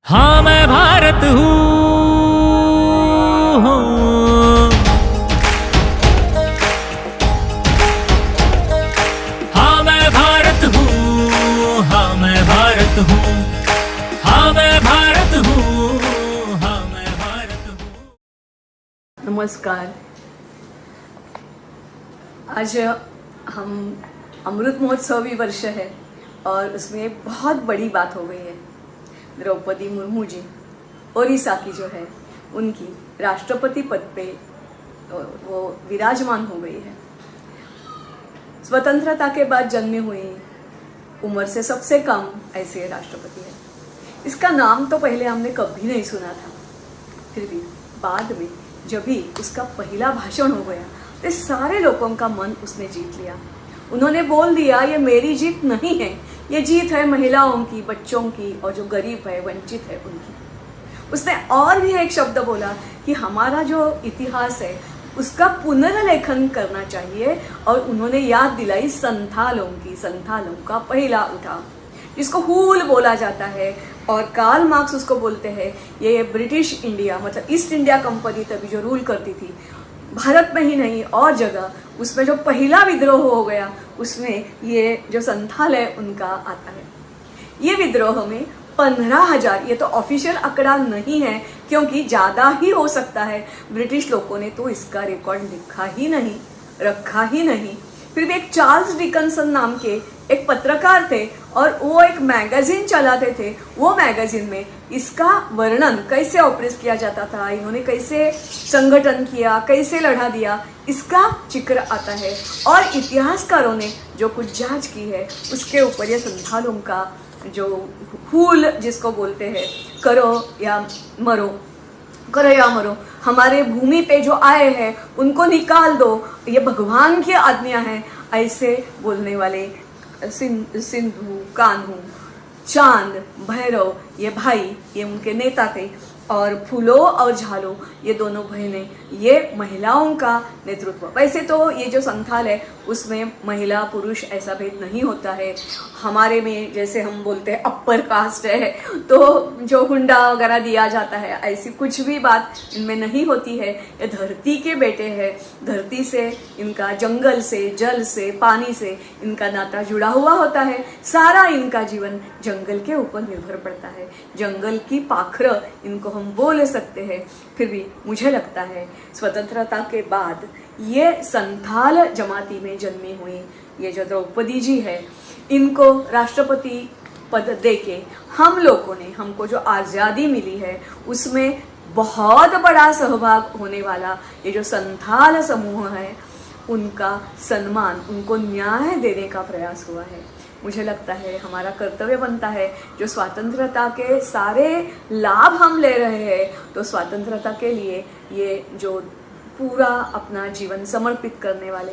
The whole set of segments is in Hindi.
हाँ मैं भारत हूँ। हाँ मैं भारत हूँ। हाँ मैं भारत हूँ। हाँ मैं भारत हूँ। हाँ मैं भारत हूँ। नमस्कार। आज हम अमृत महोत्सवी वर्ष है और उसमें एक बहुत बड़ी बात हो गई है। द्रौपदी मुर्मू जी ओडिशा की जो है उनकी राष्ट्रपति पद पे वो विराजमान हो गई है। स्वतंत्रता के बाद जन्मी हुई उम्र से सबसे कम ऐसे राष्ट्रपति है। इसका नाम तो पहले हमने कभी नहीं सुना था, फिर भी बाद में जब भी उसका पहला भाषण हो गया तो सारे लोगों का मन उसने जीत लिया। उन्होंने बोल दिया ये मेरी जीत नहीं है, ये जीत है महिलाओं की, बच्चों की और जो गरीब है, वंचित है उनकी। उसने और भी एक शब्द बोला कि हमारा जो इतिहास है उसका पुनर्लेखन करना चाहिए और उन्होंने याद दिलाई संथालों की। संथालों का पहला उठाव जिसको हूल बोला जाता है और कार्ल मार्क्स उसको बोलते हैं ये ब्रिटिश इंडिया मतलब ईस्ट इंडिया कंपनी तभी जो रूल करती थी भारत में ही नहीं और जगह, उसमें जो पहला विद्रोह हो गया उसमें ये जो संथाल है उनका आता है। ये विद्रोह में 15,000, ये तो ऑफिशियल आंकड़ा नहीं है क्योंकि ज़्यादा ही हो सकता है, ब्रिटिश लोगों ने तो इसका रिकॉर्ड लिखा ही नहीं, रखा ही नहीं। फिर भी एक चार्ल्स डिकन्सन नाम के एक पत्रकार थे और वो एक मैगजीन चलाते थे। वो मैगजीन में इसका वर्णन कैसे ऑपरेट किया जाता था, इन्होंने कैसे संगठन किया, कैसे लड़ा दिया, इसका जिक्र आता है। और इतिहासकारों ने जो कुछ जांच की है उसके ऊपर ये संथालों का जो हूल जिसको बोलते हैं, करो या मरो, करो या मरो, हमारे भूमि पे जो आए हैं उनको निकाल दो, ये भगवान की आज्ञा है, ऐसे बोलने वाले सिंधु, कान्हू, चांद, भैरव ये भाई, ये उनके नेता थे। और फूलो और झालो ये दोनों बहनें, ये महिलाओं का नेतृत्व। वैसे तो ये जो संथाल है उसमें महिला पुरुष ऐसा भेद नहीं होता है। हमारे में जैसे हम बोलते हैं अपर कास्ट है तो जो हुंडा वगैरह दिया जाता है, ऐसी कुछ भी बात इनमें नहीं होती है। ये धरती के बेटे हैं, धरती से इनका, जंगल से, जल से, पानी से इनका नाता जुड़ा हुआ होता है। सारा इनका जीवन जंगल के ऊपर निर्भर पड़ता है। जंगल की पाखर इनको हम बोल सकते हैं। फिर भी मुझे लगता है स्वतंत्रता के बाद ये संथाल जमाती में जन्मी हुई ये जो द्रौपदी जी है, इनको राष्ट्रपति पद देके हम लोगों ने, हमको जो आज़ादी मिली है उसमें बहुत बड़ा सहभाग होने वाला ये जो संथाल समूह है उनका सम्मान, उनको न्याय देने का प्रयास हुआ है। मुझे लगता है हमारा कर्तव्य बनता है, जो स्वतंत्रता के सारे लाभ हम ले रहे हैं तो स्वतंत्रता के लिए ये जो पूरा अपना जीवन समर्पित करने वाले,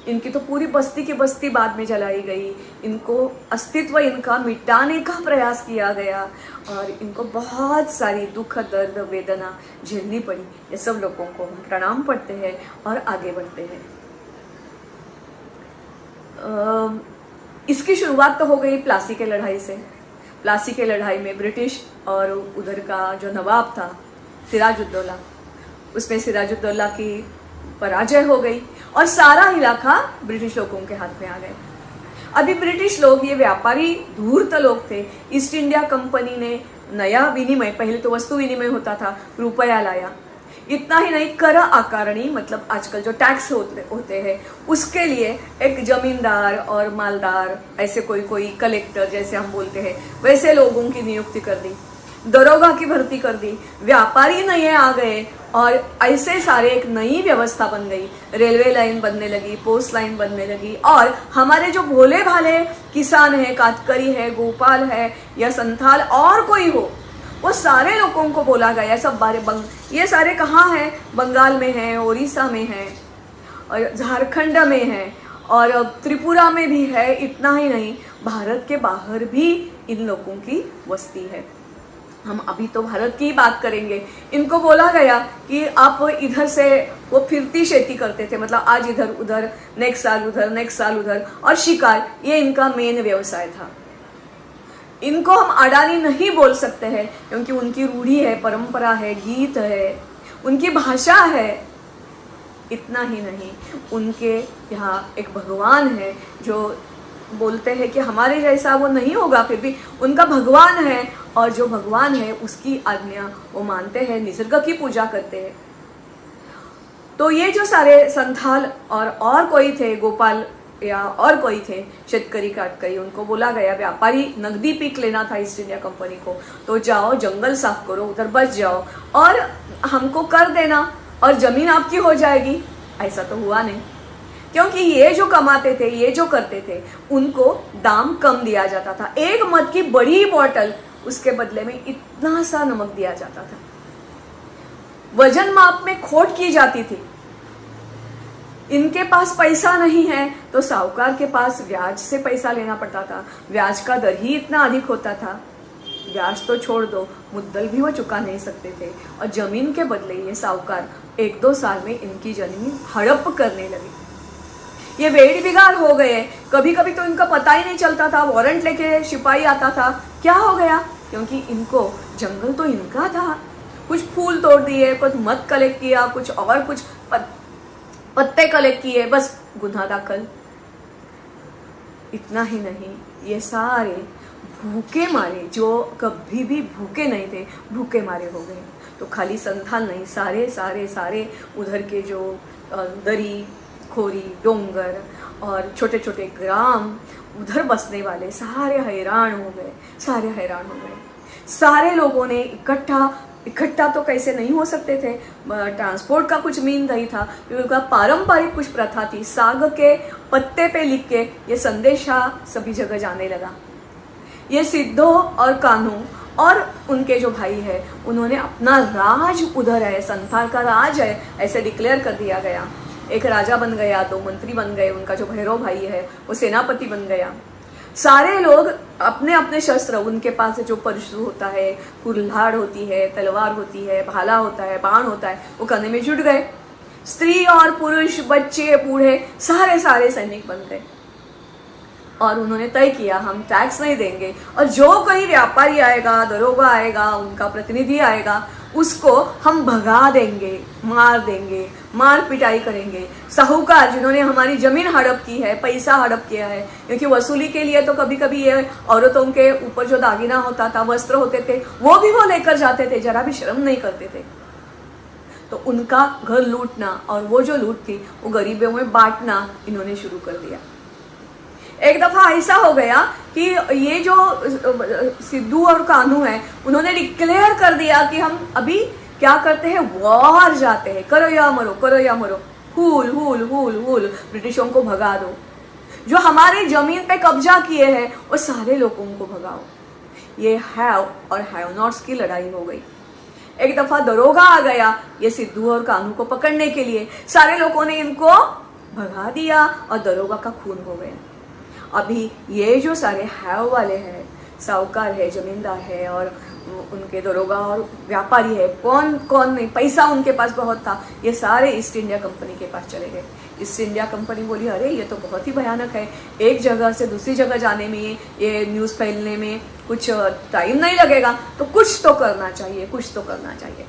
इनकी तो पूरी बस्ती की बस्ती बाद में जलाई गई, इनको अस्तित्व इनका मिटाने का प्रयास किया गया और इनको बहुत सारी दुख, दर्द, वेदना झेलनी पड़ी। ये सब लोगों को हम प्रणाम करते हैं और आगे बढ़ते हैं। इसकी शुरुआत तो हो गई प्लासी के लड़ाई से। प्लासी के लड़ाई में ब्रिटिश और उधर का जो नवाब था सिराजुद्दौला, उसमें सिराजुद्दौला की पराजय हो गई और सारा इलाका ब्रिटिश लोगों के हाथ में आ गए। अभी ब्रिटिश लोग, ये व्यापारी धूर्त लोग थे। ईस्ट इंडिया कंपनी ने नया विनिमय, पहले तो वस्तु विनिमय होता था, रुपया लाया। इतना ही नहीं, कर आकारणी मतलब आजकल जो टैक्स होते हैं उसके लिए एक जमींदार और मालदार, ऐसे कोई कलेक्टर जैसे हम बोलते हैं वैसे लोगों की नियुक्ति कर दी, दरोगा की भर्ती कर दी, व्यापारी नए आ गए और ऐसे सारे एक नई व्यवस्था बन गई। रेलवे लाइन बनने लगी, पोस्ट लाइन बनने लगी और हमारे जो भोले भाले किसान है, कातकरी है, गोपाल है या संथाल और कोई हो, वो सारे लोगों को बोला गया। सब बारे ये सारे कहाँ हैं? बंगाल में हैं, उड़ीसा में हैं और झारखंड में हैं और त्रिपुरा में भी है। इतना ही नहीं, भारत के बाहर भी इन लोगों की बस्ती है। हम अभी तो भारत की ही बात करेंगे। इनको बोला गया कि आप इधर से, वो फिरती खेती करते थे, मतलब आज इधर उधर, नेक्स्ट साल उधर, नेक्स्ट साल उधर, और शिकार, ये इनका मेन व्यवसाय था। इनको हम अडानी नहीं बोल सकते हैं क्योंकि उनकी रूढ़ी है, परंपरा है, गीत है, उनकी भाषा है। इतना ही नहीं, उनके यहाँ एक भगवान है जो बोलते हैं कि हमारे जैसा वो नहीं होगा, फिर भी उनका भगवान है, और जो भगवान है उसकी आज्ञा वो मानते हैं, निसर्ग की पूजा करते हैं। तो ये जो सारे संथाल और कोई थे, गोपाल या और कोई थे, शेतकरी काटकरी, उनको बोला गया व्यापारी नकदी पीक लेना था ईस्ट इंडिया कंपनी को, तो जाओ जंगल साफ करो, उधर बच जाओ और हमको कर देना और जमीन आपकी हो जाएगी। ऐसा तो हुआ नहीं, क्योंकि ये जो कमाते थे, ये जो करते थे, उनको दाम कम दिया जाता था। एक मद की बड़ी बोतल, उसके बदले में इतना सा नमक दिया जाता था। वजन माप में खोट की जाती थी। इनके पास पैसा नहीं है तो साहूकार के पास ब्याज से पैसा लेना पड़ता था। ब्याज का दर ही इतना अधिक होता था, ब्याज तो छोड़ दो, मुद्दल भी वो चुका नहीं सकते थे। और जमीन के बदले ये साहूकार 1-2 साल में इनकी जमीन हड़प करने लगे। ये वेड़ बिगाड़ हो गए। कभी कभी तो इनका पता ही नहीं चलता था, वारंट लेके सिपाही आता था, क्या हो गया, क्योंकि इनको जंगल तो इनका था। कुछ फूल तोड़ दिए, कुछ मध कलेक्ट किया, कुछ और कुछ पत्ते कलेक्ट किए, बस गुनाह दाखिल। इतना ही नहीं, ये सारे भूखे मारे, जो कभी भी भूखे नहीं थे, भूखे मारे हो गए। तो खाली संथाल नहीं, सारे सारे सारे उधर के जो दरी खोरी, डोंगर और छोटे छोटे ग्राम, उधर बसने वाले सारे हैरान हो गए, सारे हैरान हो गए। सारे लोगों ने इकट्ठा तो कैसे नहीं हो सकते थे, ट्रांसपोर्ट का कुछ मीन नहीं था, उनका पारंपरिक कुछ प्रथा थी। साग के पत्ते पे लिख के ये संदेशा सभी जगह जाने लगा। ये सिद्धो और कान्हू और उनके जो भाई है, उन्होंने अपना राज उधर है, संथाल का राज है, ऐसे डिक्लेयर कर दिया गया। एक राजा बन गया, 2 मंत्री बन गए, उनका जो भैरव भाई है वो सेनापति बन गया। सारे लोग अपने अपने शस्त्र, उनके पास जो परशु होता है, कुल्हाड़ होती है, तलवार होती है, भाला होता है, बाण होता है, वो करने में जुट गए। स्त्री और पुरुष, बच्चे, बूढ़े, सारे सारे सैनिक बन गए और उन्होंने तय किया हम टैक्स नहीं देंगे, और जो कोई व्यापारी आएगा, दरोगा आएगा, उनका प्रतिनिधि आएगा, उसको हम भगा देंगे, मार पिटाई करेंगे। साहूकार जिन्होंने हमारी जमीन हड़प की है, पैसा हड़प किया है, क्योंकि वसूली के लिए तो कभी कभी ये औरतों के ऊपर जो दागिना होता था, वस्त्र होते थे, वो भी वो लेकर जाते थे, जरा भी शर्म नहीं करते थे। तो उनका घर लूटना और वो जो लूट थी वो गरीबों में बांटना इन्होंने शुरू कर दिया। एक दफा ऐसा हो गया कि ये जो सिद्धू और कान्हू है, उन्होंने डिक्लेयर कर दिया कि हम अभी क्या करते हैं, वॉर जाते हैं, करो या मरो, करो या मरो, हुल हुल हुल हुल, ब्रिटिशों को भगा दो, जो हमारे जमीन पे कब्जा किए हैं वो सारे लोगों को भगाओ। ये हैव और हैव नॉट्स की लड़ाई हो गई। एक दफा दरोगा आ गया ये सिद्धू और कान्हू को पकड़ने के लिए, सारे लोगों ने इनको भगा दिया और दरोगा का खून हो गया। अभी ये जो सारे हैव वाले हैं, साहूकार है, जमींदार है और उनके दरोगा और व्यापारी है, कौन नहीं, पैसा उनके पास बहुत था, ये सारे ईस्ट इंडिया कंपनी के पास चले गए। ईस्ट इंडिया कंपनी बोली अरे ये तो बहुत ही भयानक है, एक जगह से दूसरी जगह जाने में, ये न्यूज़ फैलने में कुछ टाइम नहीं लगेगा, तो कुछ तो करना चाहिए, कुछ तो करना चाहिए।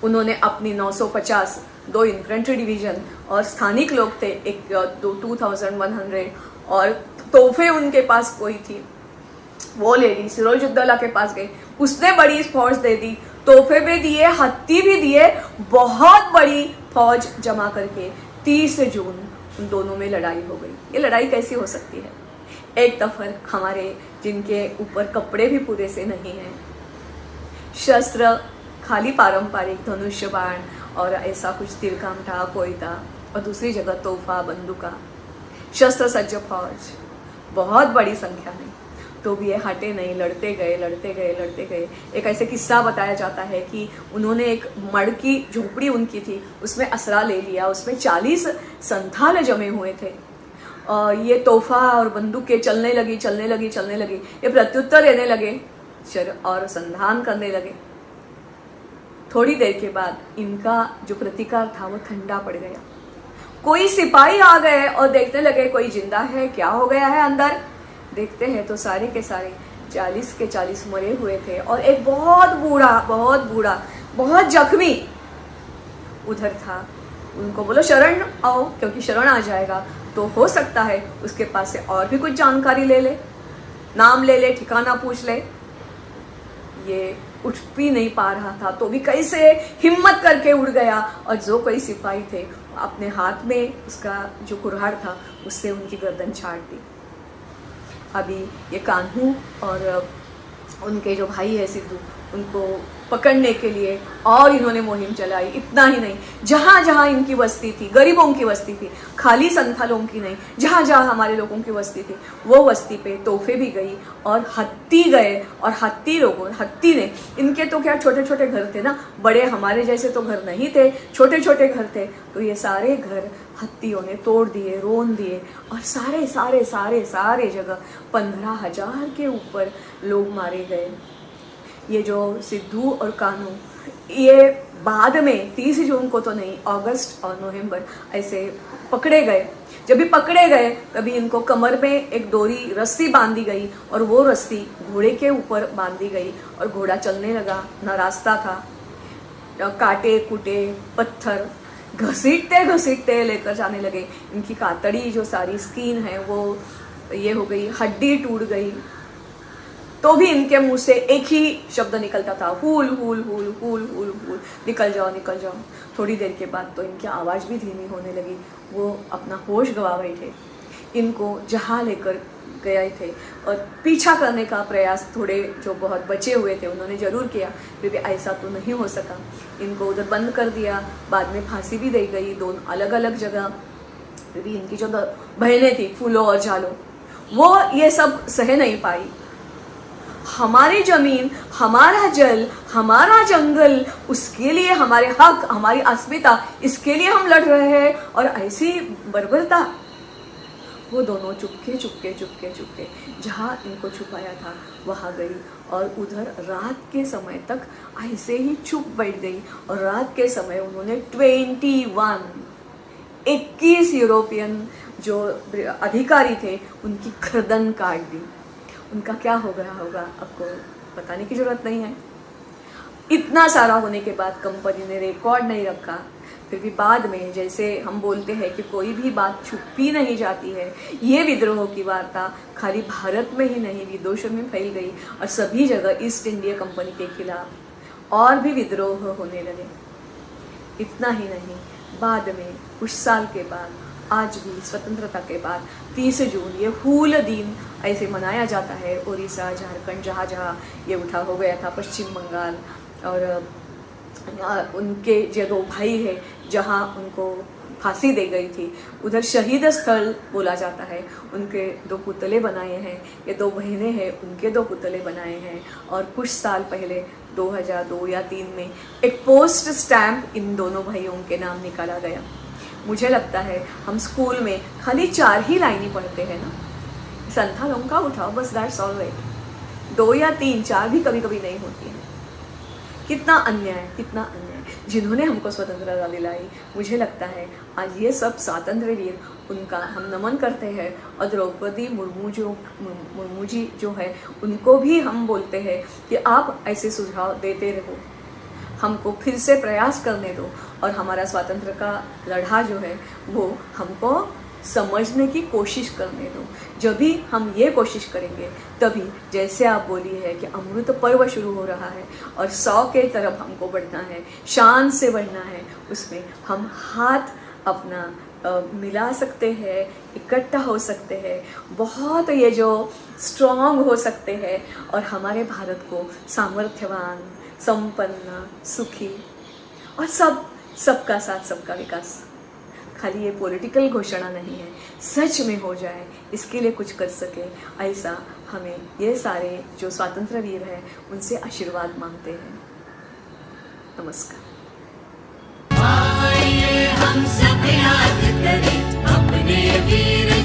उन्होंने अपनी 950 2 इन्फेंट्री डिवीजन और स्थानिक लोग थे, एक 2100 और तोहफे उनके पास कोई थी, वो लेडी सिरोजुद्दौला के पास गई, उसने बड़ी फौज दे दी, तोहफे भी दिए, हत्ती भी दिए, बहुत बड़ी फौज जमा करके 30 जून उन दोनों में लड़ाई हो गई। ये लड़ाई कैसी हो सकती है? एक दफर हमारे जिनके ऊपर कपड़े भी पूरे से नहीं हैं, शस्त्र खाली पारंपरिक धनुष्य बाण और ऐसा कुछ तीर कामठा कोई था, और दूसरी जगह तोहफा, बंदूका, शस्त्र सज्ज फौज, बहुत बड़ी संख्या में, तो भी ये हटे नहीं, लड़ते गए। एक ऐसे किस्सा बताया जाता है कि उन्होंने एक मड़ की झोपड़ी उनकी थी, उसमें असरा ले लिया, उसमें 40 संथाल जमे हुए थे। ये तोहफा और बंदूकें चलने लगी, ये प्रत्युत्तर देने लगे और संधान करने लगे। थोड़ी देर के बाद इनका जो प्रतिकार था वो ठंडा पड़ गया। कोई सिपाही आ गए और देखने लगे कोई जिंदा है, क्या हो गया है अंदर। देखते हैं तो सारे के सारे 40 के 40 मरे हुए थे और एक बहुत बूढ़ा बहुत जख्मी उधर था। उनको बोलो शरण आओ, क्योंकि शरण आ जाएगा तो हो सकता है उसके पास से और भी कुछ जानकारी ले ले, नाम ले ले, ठिकाना पूछ ले। ये उठ भी नहीं पा रहा था तो भी कैसे हिम्मत करके उड़ गया और जो कोई सिपाही थे अपने हाथ में उसका जो कुल्हाड़ था उससे उनकी गर्दन छाट दी। अभी ये कान्हू और उनके जो भाई है सिद्धू, उनको पकड़ने के लिए और इन्होंने मुहिम चलाई। इतना ही नहीं, जहाँ जहाँ इनकी बस्ती थी, गरीबों की बस्ती थी, खाली संथालों की नहीं, जहाँ जहाँ हमारे लोगों की बस्ती थी वो बस्ती पे तोहफे भी गई और हत्ती गए। और हत्ती ने, इनके तो क्या छोटे छोटे घर थे ना, बड़े हमारे जैसे तो घर नहीं थे, छोटे छोटे घर थे, तो ये सारे घर हत्तियों ने तोड़ दिए, रोन दिए और सारे सारे सारे सारे जगह 15,000 के ऊपर लोग मारे गए। ये जो सिद्धू और कान्हू, ये बाद में 30 जून को तो नहीं, अगस्त और नवंबर ऐसे पकड़े गए। जब भी पकड़े गए तभी इनको कमर में एक डोरी रस्सी बांधी गई और वो रस्सी घोड़े के ऊपर बांधी गई और घोड़ा चलने लगा, ना रास्ता था, काटे कुटे पत्थर घसीटते घसीटते लेकर जाने लगे। इनकी कातड़ी जो सारी स्किन है वो ये हो गई, हड्डी टूट गई, तो भी इनके मुंह से एक ही शब्द निकलता था, हुल हुल हुल हुल हुल हुल, निकल जाओ निकल जाओ। थोड़ी देर के बाद तो इनकी आवाज़ भी धीमी होने लगी, वो अपना होश गवा बैठे। इनको जहाँ लेकर गए थे और पीछा करने का प्रयास थोड़े जो बहुत बचे हुए थे उन्होंने जरूर किया, क्योंकि ऐसा तो नहीं हो सका। इनको उधर बंद कर दिया, बाद में फांसी भी दी गई, दोनों अलग अलग जगह। क्योंकि इनकी जो बहनें थी फूलो और झालो, वो ये सब सह नहीं पाई। हमारी जमीन, हमारा जल, हमारा जंगल, उसके लिए हमारे हक, हमारी अस्मिता, इसके लिए हम लड़ रहे हैं और ऐसी बर्बरता। वो दोनों चुपके चुपके चुपके चुपके जहाँ इनको छुपाया था वहाँ गई और उधर रात के समय तक ऐसे ही चुप बैठ गई। और रात के समय उन्होंने 21 यूरोपियन जो अधिकारी थे उनकी गर्दन काट दी। उनका क्या हो गया होगा आपको बताने की जरूरत नहीं है। इतना सारा होने के बाद कंपनी ने रिकॉर्ड नहीं रखा, फिर भी बाद में जैसे हम बोलते हैं कि कोई भी बात छुपी नहीं जाती है, ये विद्रोह की वार्ता खाली भारत में ही नहीं विदेशों में फैल गई और सभी जगह ईस्ट इंडिया कंपनी के खिलाफ और भी विद्रोह होने लगे। इतना ही नहीं, बाद में कुछ साल के बाद, आज भी स्वतंत्रता के बाद 30 जून ये हूल दिन ऐसे मनाया जाता है। उड़ीसा, झारखंड, जहाँ जहाँ ये उठा हो गया था, पश्चिम बंगाल, और उनके जो दो भाई है जहाँ उनको फांसी दे गई थी उधर शहीद स्थल बोला जाता है। उनके 2 पुतले बनाए हैं, ये 2 बहनें हैं, उनके 2 पुतले बनाए हैं। और कुछ साल पहले 2002 या 3 में एक पोस्ट स्टैम्प इन दोनों भाइयों के नाम निकाला गया। मुझे लगता है हम स्कूल में खाली 4 ही लाइनें पढ़ते हैं ना, संथालों का उठाओ, बस दैट्स ऑल राइट। 2 या 3, 4 भी कभी कभी नहीं होती है। कितना अन्याय, कितना अन्याय, जिन्होंने हमको स्वतंत्रता दिलाई। मुझे लगता है आज ये सब स्वातंत्र्य वीर, उनका हम नमन करते हैं। और द्रौपदी मुर्मू जी जो है उनको भी हम बोलते हैं कि आप ऐसे सुझाव देते रहो, हमको फिर से प्रयास करने दो और हमारा स्वातंत्र का लड़ा जो है वो हमको समझने की कोशिश करने दो। जब भी हम ये कोशिश करेंगे तभी, जैसे आप बोली है कि अमृत पर्व शुरू हो रहा है और 100 के तरफ हमको बढ़ना है, शान से बढ़ना है, उसमें हम हाथ अपना मिला सकते हैं, इकट्ठा हो सकते हैं, बहुत ये जो स्ट्रॉन्ग हो सकते हैं और हमारे भारत को सामर्थ्यवान, संपन्न, सुखी और सबका साथ सबका विकास, खाली ये पॉलिटिकल घोषणा नहीं है, सच में हो जाए, इसके लिए कुछ कर सके, ऐसा हमें ये सारे जो स्वातंत्र्य वीर हैं उनसे आशीर्वाद मांगते हैं। नमस्कार। आइए हम सब याद करें अपने वीर